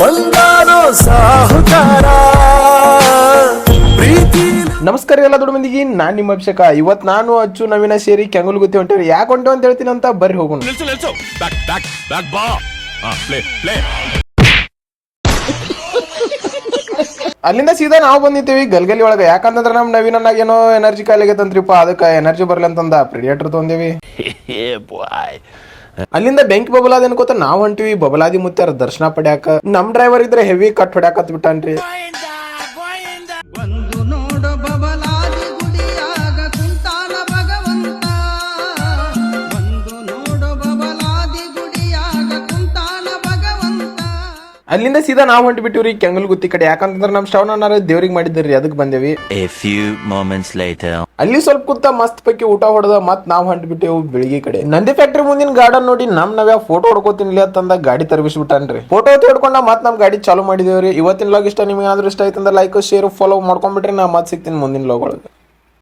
ಬಂಗಾರೋ ಸಾಹುಕಾರ ಪ್ರೀತಿ. ನಮಸ್ಕಾರ ಎಲ್ಲ ದೊಡ್ಡ ಮಂದಿಗೆ, ನಾನ್ ನಿಮ್ಮ ಅಭಿಷೇಕ. ಇವತ್ ನಾನು ಅಚ್ಚು ನವೀನ ಸೇರಿ ಕೆಂಗಲ್ ಗುತ್ತಿ ಹೊಂಟೇವ್ರಿ. ಯಾಕೆ ಹೊಂಟೇವ್ ಅಂತ ಹೇಳ್ತೀನಿ ಅಂತ ಬರ್ರಿ ಹೋಗೋಣ. ಅಲ್ಲಿಂದ ಸೀದಾ ನಾವು ಬಂದಿದ್ದೇವಿ ಗಲ್ಗಲಿ ಒಳಗ. ಯಾಕಂತಂದ್ರ ನಮ್ ನವೀನಾಗ ಏನೋ ಎನರ್ಜಿ ಕಾಯಿಲೆ ಆಗೈತಂತ್ರಿಪ್ಪ, ಅದಕ್ಕೆ ಎನರ್ಜಿ ಬರ್ಲಿ ಅಂತಂದ ಪ್ರಿಡಿಯೇಟರ್ ತೊಂದೇವಿ. ಅಲ್ಲಿಂದ ಬೆಂಕಿ ಬಬಲಾದಿ ಅನ್ಕೋತ ನಾವ್ ಹೊಂಟಿವಿ ಬಬಲಾದಿ ಮುತ್ಯಾರ ದರ್ಶನ ಪಡ್ಯಾಕ. ನಮ್ ಡ್ರೈವರ್ ಇದ್ರೆ ಹೆವಿ ಕಟ್ ಹೊಡ್ಯಾಕತ್ ಬಿಟ್ಟಾನ್ರಿ. ಅಲ್ಲಿಂದ ಸೀದಾ ನಾವು ಹೊಂಟಿ ಬಿಟ್ಟಿವ್ರಿ ಕೆಂಗಲ್ ಗುತ್ತಿ ಕಡೆ. ಯಾಕಂತಂದ್ರ ನಮ್ ಶ್ರವಣ ದೇವ್ರಿಗೆ ಮಾಡಿದ್ರಿ, ಅದಕ್ಕೆ ಬಂದೇವಿ. ಅಲ್ಲಿ ಸ್ವಲ್ಪ ಕೂತ ಮಸ್ತ್ ಪೈಕಿ ಊಟ ಹೊಡೆದ ಮತ್ ನಾವ್ ಹೊಂಟಿ ಬಿಟ್ಟೇವು ಬೆಳಿಗ್ಗೆ ಕಡೆ. ನಂದಿ ಫ್ಯಾಕ್ಟ್ರಿ ಮುಂದಿನ ಗಾರ್ಡನ್ ನೋಡಿ ನಮ್ ನಾವ್ಯಾ ಫೋಟೋ ಹೊಡ್ಕೋತೀನಿ ಅಂತಂದ ಗಾಡಿ ತರಬಿಸ್ಬಿಟ್ಟಾನ್ರಿ. ಫೋಟೋ ಹೊಡ್ಕೊಂಡ ಮತ್ ನಮ್ ಗಾಡಿ ಚಾಲು ಮಾಡಿದೇವ್ರಿ. ಇವತ್ತಿನ ಲಾಗ್ ಇಷ್ಟ ನಿಮ್ಗೆ ಏನಾದ್ರು ಇಷ್ಟ ಆಯ್ತಂದ್ರೆ ಲೈಕ್ ಶೇರ್ ಫಾಲೋ ಮಾಡ್ಕೊಂಡ್ಬಿಟ್ರಿ. ನಾ ಮತ್ ಸಿಗ್ತೀನಿ ಮುಂದಿನ ಲಾಗ್ ಒಳಗೆ.